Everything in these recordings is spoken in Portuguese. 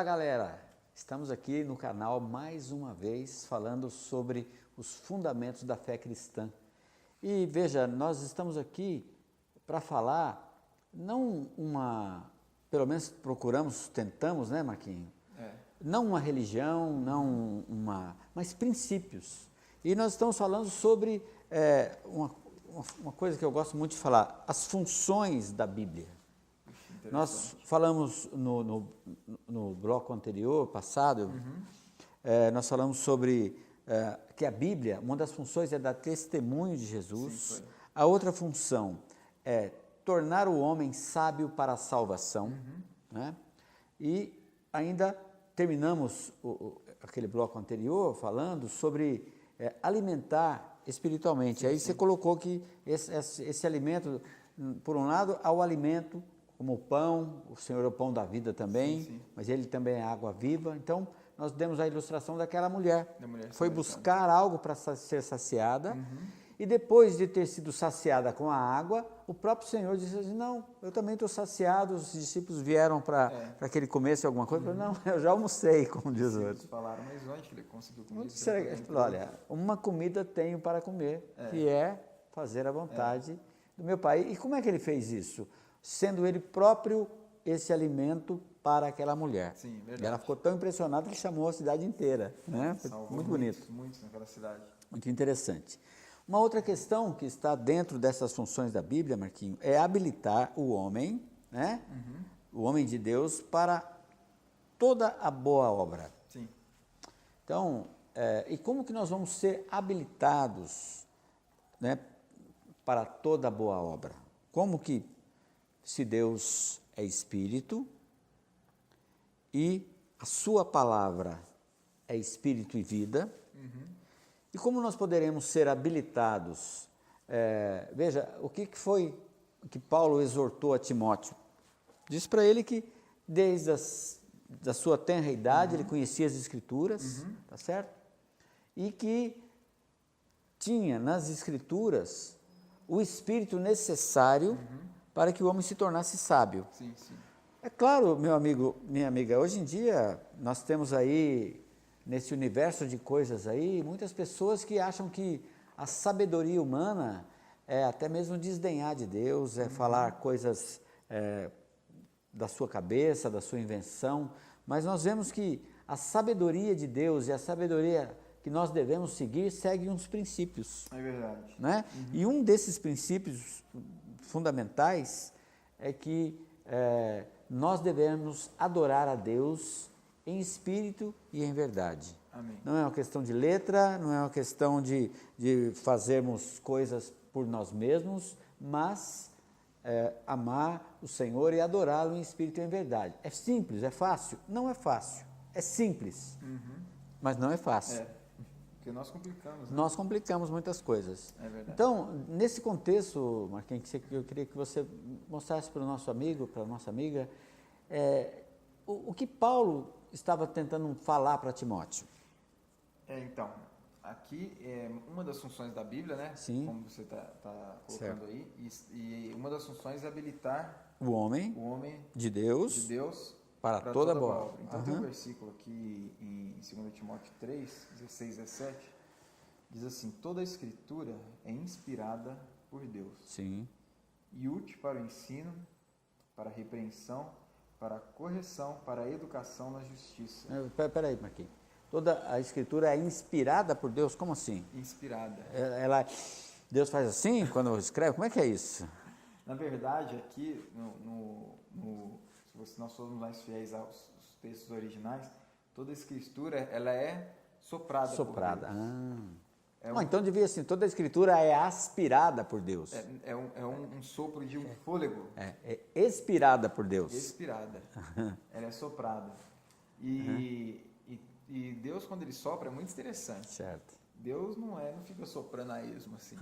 Olá, galera! Estamos aqui no canal mais uma vez falando sobre os fundamentos da fé cristã. E veja, nós estamos aqui para falar, pelo menos tentamos, né, Marquinhos? Não uma religião, mas princípios. E nós estamos falando sobre uma coisa que eu gosto muito de falar, as funções da Bíblia. Nós falamos no bloco anterior, passado, nós falamos sobre que a Bíblia, uma das funções é dar testemunho de Jesus. Sim, a outra função é tornar o homem sábio para a salvação. Né? E ainda terminamos aquele bloco anterior falando sobre alimentar espiritualmente. Sim, aí você colocou que esse alimento, por um lado, ao alimento, como o pão, o Senhor é o pão da vida também, sim. Mas Ele também é água viva. Então, nós demos a ilustração daquela mulher. Foi buscar algo para ser saciada, e depois de ter sido saciada com a água, o próprio Senhor disse assim, não, eu também estou saciado. Os discípulos vieram para que ele comesse alguma coisa, falou, não, eu já almocei, como diz o outro. Falaram, mas onde que ele conseguiu comer isso? Ele falou, olha, uma comida tenho para comer, que é fazer a vontade do meu Pai. E como é que ele fez isso? Sendo ele próprio esse alimento para aquela mulher. Sim, verdade. E ela ficou tão impressionada que chamou a cidade inteira. Né? Foi muito bonito. Muitos naquela cidade. Muito interessante. Uma outra questão que está dentro dessas funções da Bíblia, Marquinhos, é habilitar o homem, né? O homem de Deus, para toda a boa obra. Sim. Então, e como que nós vamos ser habilitados, né, para toda a boa obra? Como que, se Deus é Espírito e a sua palavra é Espírito e vida, e como nós poderemos ser habilitados? Veja, o que foi que Paulo exortou a Timóteo? Diz para ele que desde da sua tenra idade ele conhecia as Escrituras, tá certo? E que tinha nas Escrituras o Espírito necessário para que o homem se tornasse sábio. Sim, sim. É claro, meu amigo, minha amiga, hoje em dia nós temos aí, nesse universo de coisas aí, muitas pessoas que acham que a sabedoria humana é até mesmo desdenhar de Deus, é falar coisas da sua cabeça, da sua invenção, mas nós vemos que a sabedoria de Deus e a sabedoria que nós devemos seguir segue uns princípios. É verdade. Né? E um desses princípios fundamentais é que nós devemos adorar a Deus em espírito e em verdade. Amém. Não é uma questão de letra, não é uma questão de fazermos coisas por nós mesmos, mas amar o Senhor e adorá-lo em espírito e em verdade. É simples, é fácil? Não é fácil. É simples, mas não é fácil. Porque nós complicamos. Né? Nós complicamos muitas coisas. É verdade. Então, nesse contexto, Marquinhos, eu queria que você mostrasse para o nosso amigo, para a nossa amiga, o que Paulo estava tentando falar para Timóteo. Então, aqui é uma das funções da Bíblia, né? Sim. Como você está colocando certo. Aí. E uma das funções é habilitar o homem de Deus para toda boa obra. Então tem um versículo aqui em 2 Timóteo 3, 16 e 17, diz assim, toda a escritura é inspirada por Deus. Sim. E útil para o ensino, para a repreensão, para a correção, para a educação na justiça. Peraí, Marquinhos. Toda a escritura é inspirada por Deus? Como assim? Inspirada. Deus faz assim quando escreve? Como é que é isso? Na verdade, aqui, se nós formos mais fiéis aos textos originais, toda a escritura ela é soprada por Deus. Então devia assim, toda a escritura é aspirada por Deus. É um sopro de um fôlego. É expirada por Deus. Expirada. Ela é soprada. E Deus, quando Ele sopra, é muito interessante. Certo. Deus não fica soprando a esmo assim.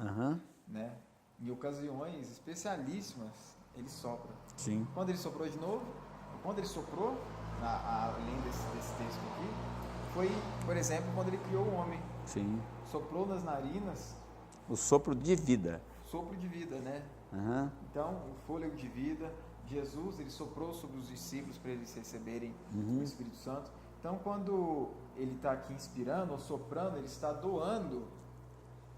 Né? Em ocasiões especialíssimas, Ele sopra. Sim. Quando Ele soprou de novo, quando Ele soprou, além desse texto aqui, foi, por exemplo, quando Ele criou o homem. Sim. Soprou nas narinas. O sopro de vida. Sopro de vida, né? Uhum. Então, o fôlego de vida, Jesus, ele soprou sobre os discípulos para eles receberem o Espírito Santo. Então, quando ele está aqui inspirando ou soprando, ele está doando,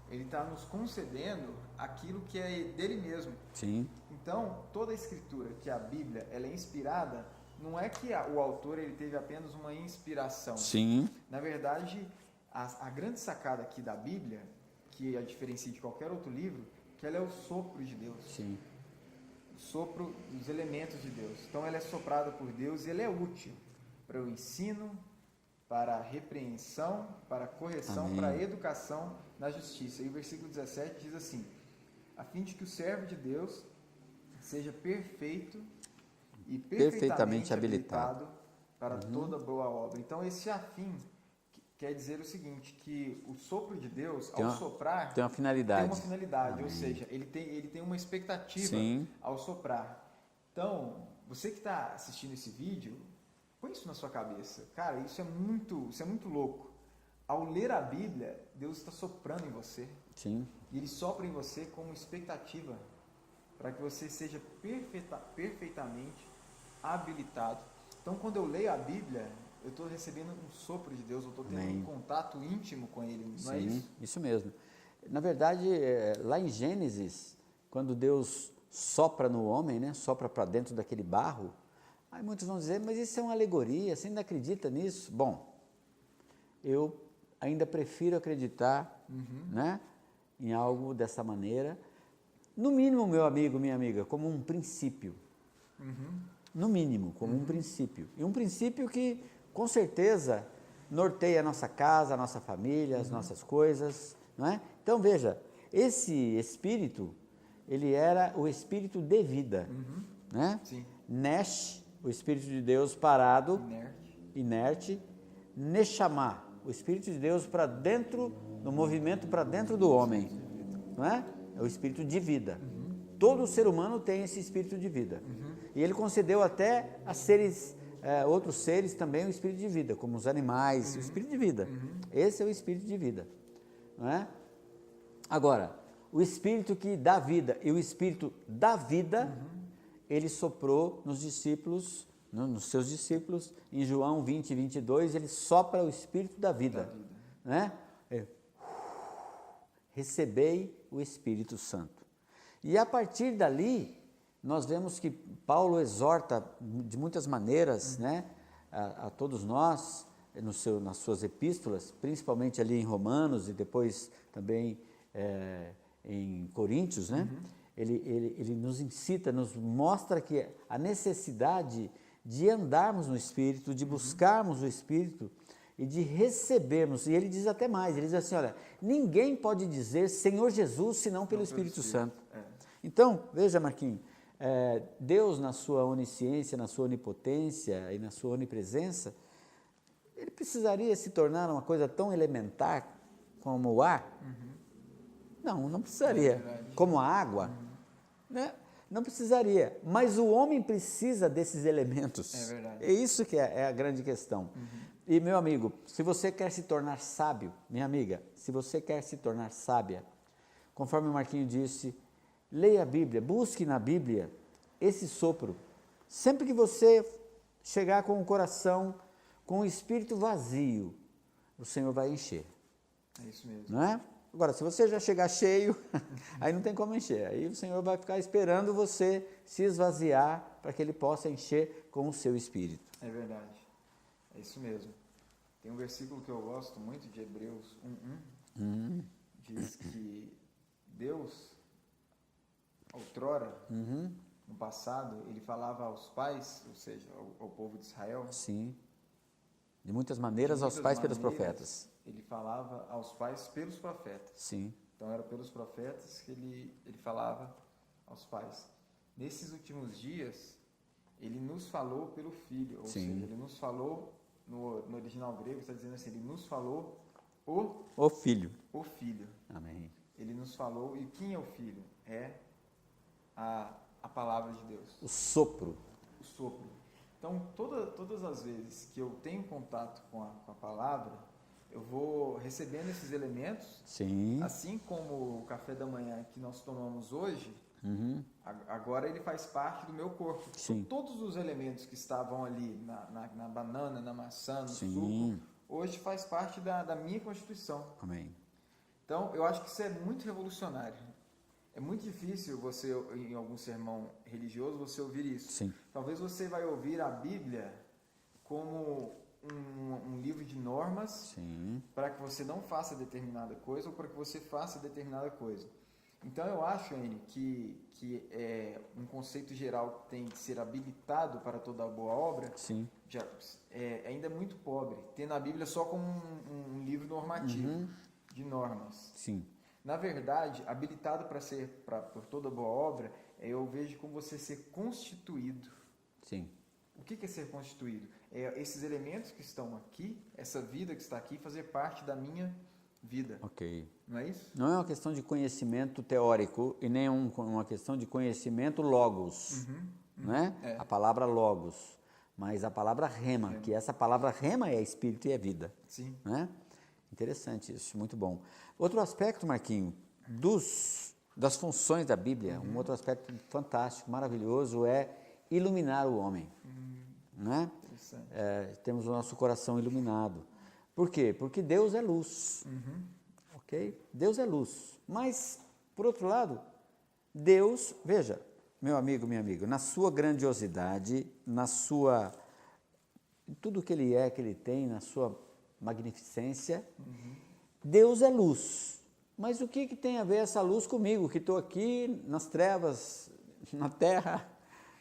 ele está nos concedendo aquilo que é dele mesmo. Sim. Então, toda a escritura, que é a Bíblia, ela é inspirada, não é que o autor ele teve apenas uma inspiração. Sim. Na verdade, a grande sacada aqui da Bíblia, que a diferencia de qualquer outro livro, que ela é o sopro de Deus. Sim. O sopro dos elementos de Deus. Então, ela é soprada por Deus e ela é útil para o ensino, para a repreensão, para a correção, Amém. para a educação na justiça. E o versículo 17 diz assim: a fim de que o servo de Deus seja perfeito e perfeitamente habilitado para toda boa obra. Então, esse afim quer dizer o seguinte, que o sopro de Deus, ao soprar, tem uma finalidade. Tem uma finalidade, ou seja, ele tem uma expectativa Sim. ao soprar. Então, você que está assistindo esse vídeo, põe isso na sua cabeça. Cara, isso é muito louco. Ao ler a Bíblia, Deus está soprando em você. Sim. E Ele sopra em você como expectativa para que você seja perfeitamente habilitado. Então, quando eu leio a Bíblia, eu estou recebendo um sopro de Deus, eu estou tendo um contato íntimo com Ele, não Sim, é isso? Isso mesmo. Na verdade, lá em Gênesis, quando Deus sopra no homem, né, sopra para dentro daquele barro, aí muitos vão dizer, mas isso é uma alegoria, você ainda acredita nisso? Bom, eu ainda prefiro acreditar né, em algo dessa maneira, no mínimo, meu amigo, minha amiga, como um princípio. No mínimo, como um princípio. E um princípio que, com certeza, norteia a nossa casa, a nossa família, as nossas coisas, não é? Então, veja, esse espírito, ele era o espírito de vida, né? Sim. Nesh, o espírito de Deus parado, Inerte. Neshama, o espírito de Deus para dentro, no movimento para dentro do homem, não é? É o espírito de vida. Todo ser humano tem esse espírito de vida. E ele concedeu até a seres, outros seres também o espírito de vida, como os animais, o espírito de vida. Esse é o espírito de vida, não é? Agora, o espírito que dá vida e o espírito da vida, ele soprou nos discípulos, nos seus discípulos, em João 20, 22, ele sopra o espírito da vida, né? Recebei o Espírito Santo. E a partir dali, nós vemos que Paulo exorta de muitas maneiras, né, a todos nós, nas suas epístolas, principalmente ali em Romanos e depois também em Coríntios, né? Ele nos incita, nos mostra que a necessidade de andarmos no Espírito, de buscarmos o Espírito e de recebermos. E ele diz até mais, ele diz assim, olha, ninguém pode dizer Senhor Jesus senão pelo Espírito Santo. Então, veja, Marquinhos, Deus na sua onisciência, na sua onipotência e na sua onipresença, ele precisaria se tornar uma coisa tão elementar como o ar? Não precisaria. Como a água? Né? Não precisaria. Mas o homem precisa desses elementos. É verdade. É isso que é a grande questão. E, meu amigo, se você quer se tornar sábio, minha amiga, se você quer se tornar sábia, conforme o Marquinhos disse, leia a Bíblia, busque na Bíblia esse sopro. Sempre que você chegar com o coração, com o espírito vazio, o Senhor vai encher. É isso mesmo. Não é? Agora, se você já chegar cheio, aí não tem como encher. Aí o Senhor vai ficar esperando você se esvaziar para que Ele possa encher com o seu espírito. É verdade. É isso mesmo. Tem um versículo que eu gosto muito de Hebreus 1:1. Diz que Deus, outrora, no passado, Ele falava aos pais, ou seja, ao povo de Israel. Sim. De muitas maneiras aos pais pelos profetas. Ele falava aos pais pelos profetas. Sim. Então era pelos profetas que ele falava aos pais. Nesses últimos dias, Ele nos falou pelo Filho, ou seja, Ele nos falou, no original grego está dizendo assim, Ele nos falou o Filho. O Filho. Amém. Ele nos falou, e quem é o Filho? É a palavra de Deus. O sopro. O sopro. Então, todas as vezes que eu tenho contato com a palavra, eu vou recebendo esses elementos, Sim. assim como o café da manhã que nós tomamos hoje, Agora ele faz parte do meu corpo. Sim. Todos os elementos que estavam ali na banana, na maçã, no Sim. suco, hoje faz parte da minha constituição. Amém. Então, eu acho que isso é muito revolucionário. É muito difícil você, em algum sermão religioso, você ouvir isso. Sim. Talvez você vai ouvir a Bíblia como um livro de normas para que você não faça determinada coisa ou para que você faça determinada coisa. Então, eu acho, N, que um conceito geral tem que ser habilitado para toda boa obra. Sim. Ainda é muito pobre, tendo a Bíblia só como um livro normativo de normas. Sim. Na verdade, habilitado por toda boa obra, eu vejo como você ser constituído. Sim. O que é ser constituído? É esses elementos que estão aqui, essa vida que está aqui, fazer parte da minha vida. Ok. Não é isso? Não é uma questão de conhecimento teórico e nem uma questão de conhecimento logos, né? É. A palavra logos, mas a palavra rema, que essa palavra rema é espírito e é vida. Sim. Né? Interessante isso, muito bom. Outro aspecto, Marquinho, das funções da Bíblia, um outro aspecto fantástico, maravilhoso, é iluminar o homem. Né? Interessante. Temos o nosso coração iluminado. Por quê? Porque Deus é luz. Ok? Deus é luz. Mas, por outro lado, Deus, veja, meu amigo, minha amiga, na sua grandiosidade, em tudo que Ele é, que Ele tem, na sua magnificência, Deus é luz. Mas o que tem a ver essa luz comigo, que estou aqui nas trevas, na terra,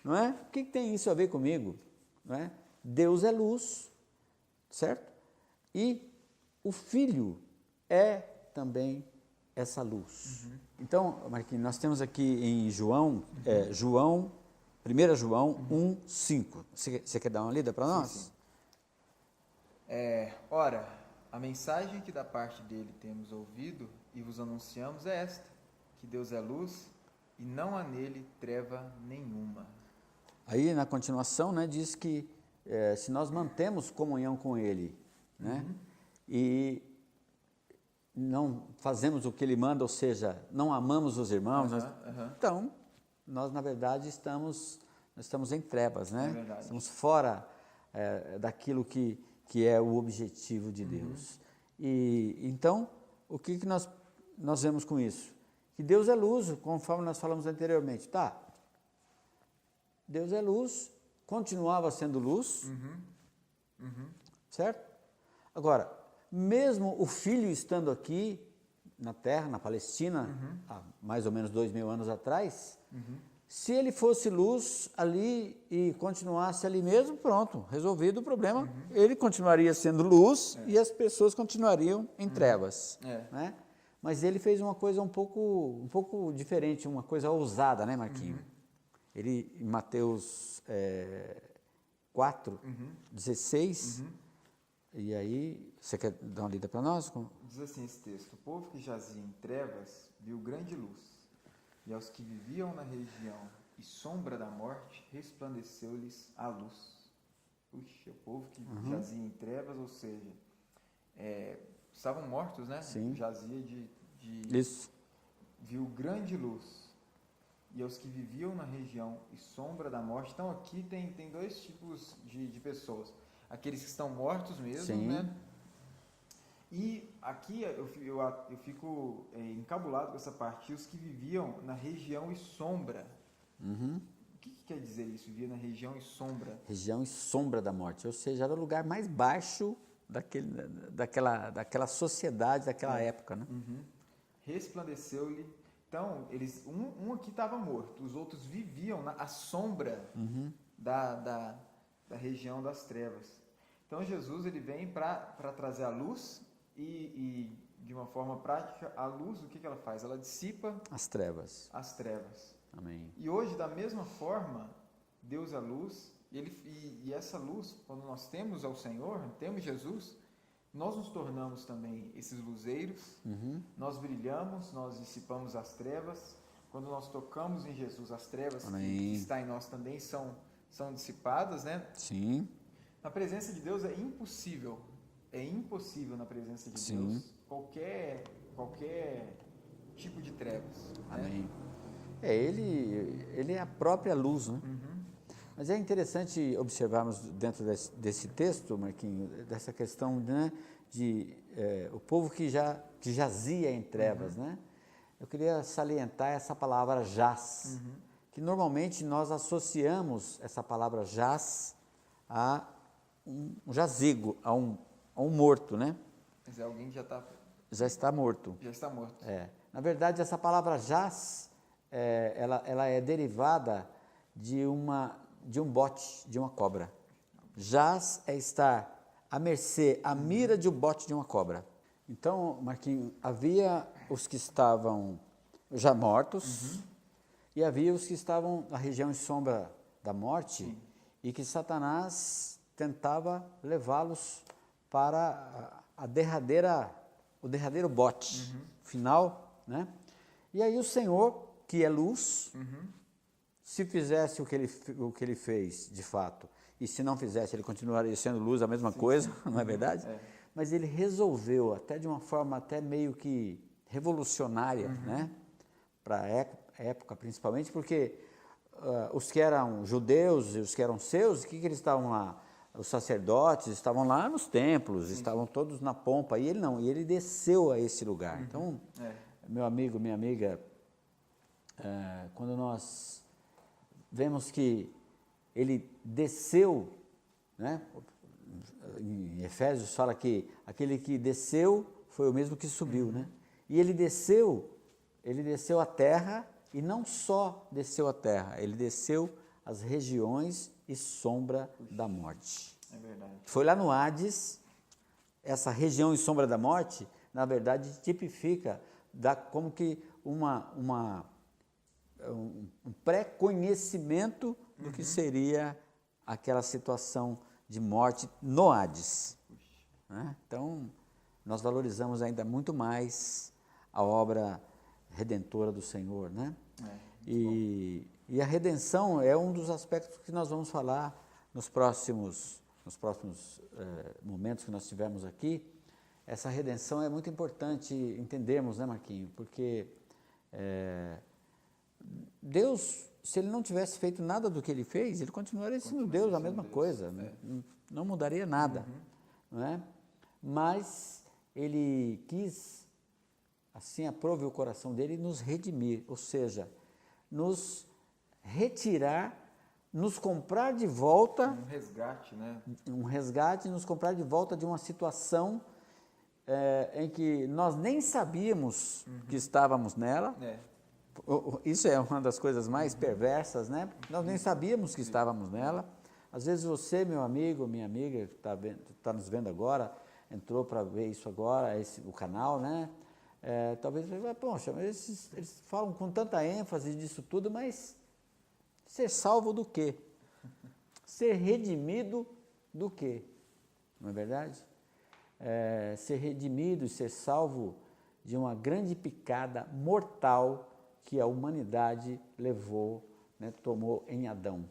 não é? O que tem isso a ver comigo? Não é? Deus é luz, certo? E o Filho é também essa luz. Então, Marquinhos, nós temos aqui em João, 1 João 1:5. Você quer dar uma lida para nós? Sim. Ora, a mensagem que da parte dele temos ouvido e vos anunciamos é esta, que Deus é luz e não há nele treva nenhuma. Aí, na continuação, né, diz que se nós mantemos comunhão com Ele, né, e não fazemos o que Ele manda, ou seja, não amamos os irmãos, então, nós, na verdade, nós estamos em trevas, né? É verdade. Estamos fora daquilo que é o objetivo de Deus. E então, o que nós vemos com isso? Que Deus é luz, conforme nós falamos anteriormente. Tá, Deus é luz, continuava sendo luz, certo? Agora, mesmo o Filho estando aqui na terra, na Palestina, há mais ou menos 2000 anos atrás, se ele fosse luz ali e continuasse ali mesmo, pronto, resolvido o problema, ele continuaria sendo luz e as pessoas continuariam em trevas. Né? Mas ele fez uma coisa um pouco diferente, uma coisa ousada, né, Marquinhos? Ele, em Mateus 4:16, e aí, você quer dar uma lida para nós? Diz assim esse texto: o povo que jazia em trevas viu grande luz, e aos que viviam na região e sombra da morte, resplandeceu-lhes a luz. Puxa, o povo que jazia em trevas, ou seja, estavam mortos, né? Sim. Jazia Isso. viu grande luz. E aos que viviam na região e sombra da morte. Então aqui tem dois tipos de pessoas. Aqueles que estão mortos mesmo, Sim. né? E aqui eu fico encabulado com essa parte. Os que viviam na região e sombra. O que quer dizer isso? Vivia na região e sombra? Região e sombra da morte. Ou seja, era o lugar mais baixo daquela sociedade, daquela época, né? Resplandeceu-lhe. Então, um aqui estava morto. Os outros viviam à sombra da região das trevas. Então, Jesus ele vem para trazer a luz e, de uma forma prática, a luz, o que ela faz? Ela dissipa as trevas. Amém. E hoje, da mesma forma, Deus é luz, e essa luz, quando nós temos ao Senhor, temos Jesus, nós nos tornamos também esses luzeiros, nós brilhamos, nós dissipamos as trevas. Quando nós tocamos em Jesus, as trevas que está em nós também são dissipadas, né? Sim. Na presença de Deus é impossível na presença de Deus qualquer tipo de trevas. Amém. Né? Ele é a própria luz, né? Mas é interessante observarmos dentro desse texto, Marquinhos, dessa questão, né, de o povo que jazia em trevas, né? Eu queria salientar essa palavra jaz, que normalmente nós associamos essa palavra jaz a um jazigo, a um morto, né? Mas é alguém que Já está morto. já está morto. Na verdade, essa palavra jaz, ela é derivada de um bote, de uma cobra. Jaz é estar à mercê, à mira de um bote de uma cobra. Então, Marquinhos, havia os que estavam já mortos e havia os que estavam na região de sombra da morte e que Satanás tentava levá-los para o derradeiro bote final, né? E aí o Senhor, que é luz, se fizesse o que ele fez, de fato, e se não fizesse, ele continuaria sendo luz, a mesma coisa, não é verdade? Mas ele resolveu, até de uma forma até meio que revolucionária, né? Para a época principalmente, porque os que eram judeus e os que eram seus, o que eles estavam lá? Os sacerdotes estavam lá nos templos, estavam todos na pompa, e ele não, e ele desceu a esse lugar. Então, meu amigo, minha amiga, quando nós vemos que ele desceu, né? Em Efésios fala que aquele que desceu foi o mesmo que subiu, né? E ele desceu à terra, e não só desceu à terra, ele desceu às regiões e sombra da morte. É verdade. Foi lá no Hades, essa região e sombra da morte, na verdade, tipifica como que um pré-conhecimento do que seria aquela situação de morte no Hades. Né? Então, nós valorizamos ainda muito mais a obra redentora do Senhor, né? E a redenção é um dos aspectos que nós vamos falar nos próximos momentos que nós tivermos aqui. Essa redenção é muito importante entendermos, né, Marquinhos? Porque Deus, se Ele não tivesse feito nada do que Ele fez, Ele continuaria sendo Deus, a mesma coisa, não mudaria nada, não é? Mas Ele quis, assim aprove o coração dele, nos redimir, ou seja, nos retirar, nos comprar de volta. Um resgate, né? Um resgate, nos comprar de volta de uma situação em que nós nem sabíamos que estávamos nela. Isso é uma das coisas mais perversas, né? Nós nem sabíamos que estávamos nela. Às vezes você, meu amigo, minha amiga, que está nos vendo agora, entrou para ver isso agora, o canal, né? Talvez você vai, poxa, mas eles falam com tanta ênfase disso tudo, mas ser salvo do quê? Ser redimido do quê? Não é verdade? Ser redimido e ser salvo de uma grande picada mortal que a humanidade levou, né, tomou em Adão.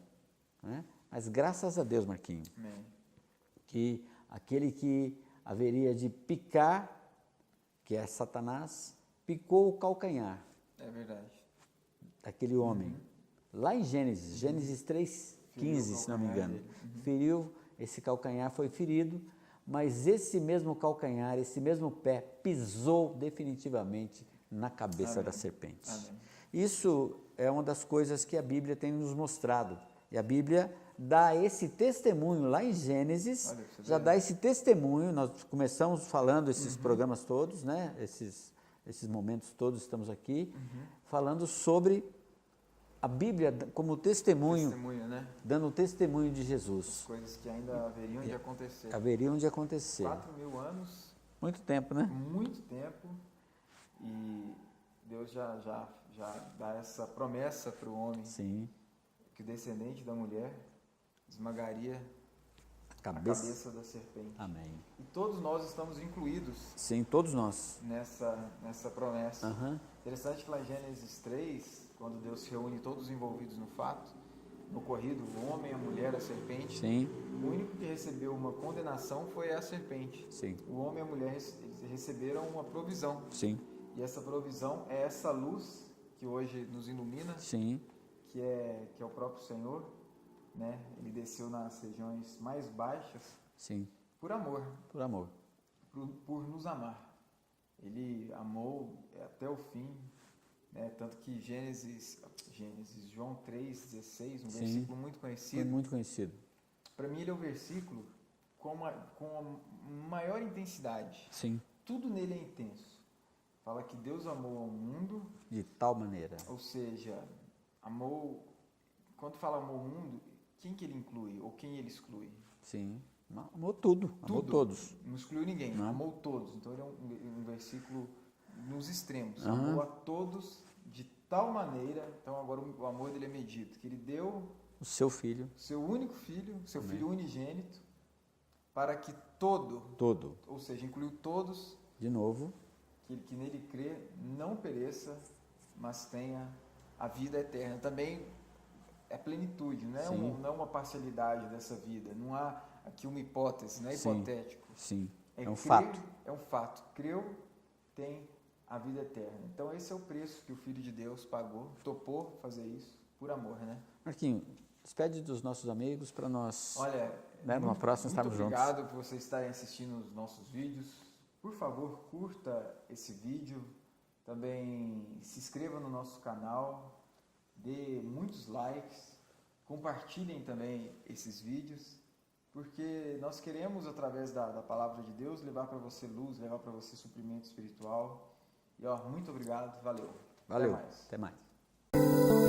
Né? Mas graças a Deus, Marquinhos, que aquele que haveria de picar, que é Satanás, picou o calcanhar. É verdade. Daquele homem. Lá em Gênesis 3:15, se não me engano. Feriu, esse calcanhar foi ferido, mas esse mesmo calcanhar, esse mesmo pé, pisou definitivamente na cabeça da serpente. Amém. Isso é uma das coisas que a Bíblia tem nos mostrado. E a Bíblia dá esse testemunho lá em Gênesis, já dá esse testemunho. Nós começamos falando esses programas todos, né? Esses momentos todos estamos aqui, falando sobre a Bíblia como testemunho, né? Dando testemunho de Jesus. As coisas que ainda haveriam de acontecer. 4.000 anos. Muito tempo, né? Muito tempo. E Deus já dá essa promessa para o homem. Sim. Que o descendente da mulher esmagaria a cabeça da serpente. Amém. E todos nós estamos incluídos. Sim, todos nós. Nessa promessa. Interessante que lá em Gênesis 3, quando Deus reúne todos os envolvidos no fato, no ocorrido, o homem, a mulher, a serpente, sim, o único que recebeu uma condenação foi a serpente. Sim. O homem e a mulher receberam uma provisão. Sim. E essa provisão é essa luz que hoje nos ilumina, Sim. que é o próprio Senhor, né? Ele desceu nas regiões mais baixas, Sim. por amor, Por amor. por nos amar. Ele amou até o fim, né? Tanto que João 3,16, um Sim. versículo muito Foi conhecido. muito conhecido. Para mim ele é o versículo com a maior intensidade. Sim. Tudo nele é intenso. Fala que Deus amou ao mundo, De tal maneira. ou seja, amou. Quando fala amou ao mundo, quem que ele inclui ou quem ele exclui? Sim. Amou tudo. Amou todos. Não excluiu ninguém, Não. amou todos. Então ele é um versículo nos extremos. Aham. Amou a todos de tal maneira. Então agora o amor dele é medido, que ele deu O seu filho. seu único filho, seu Amém. filho unigênito, para que todo, ou seja, incluiu todos, De novo. que nele crê, não pereça, mas tenha a vida eterna. Também é plenitude, não é, Sim. não é uma parcialidade dessa vida. Não há aqui uma hipótese, não é Sim. hipotético. Sim. É um crer, fato. É um fato. Creu, tem a vida eterna. Então esse é o preço que o Filho de Deus pagou, topou fazer isso por amor, né? Marquinho, despede dos nossos amigos para nós. Olha, Né, numa próxima estarmos muito juntos. obrigado por vocês estarem assistindo os nossos vídeos. Por favor, curta esse vídeo. Também se inscreva no nosso canal. Dê muitos likes. Compartilhem também esses vídeos. Porque nós queremos, através da palavra de Deus, levar para você luz, levar para você suprimento espiritual. E muito obrigado. Valeu. Valeu. Até mais. Até mais.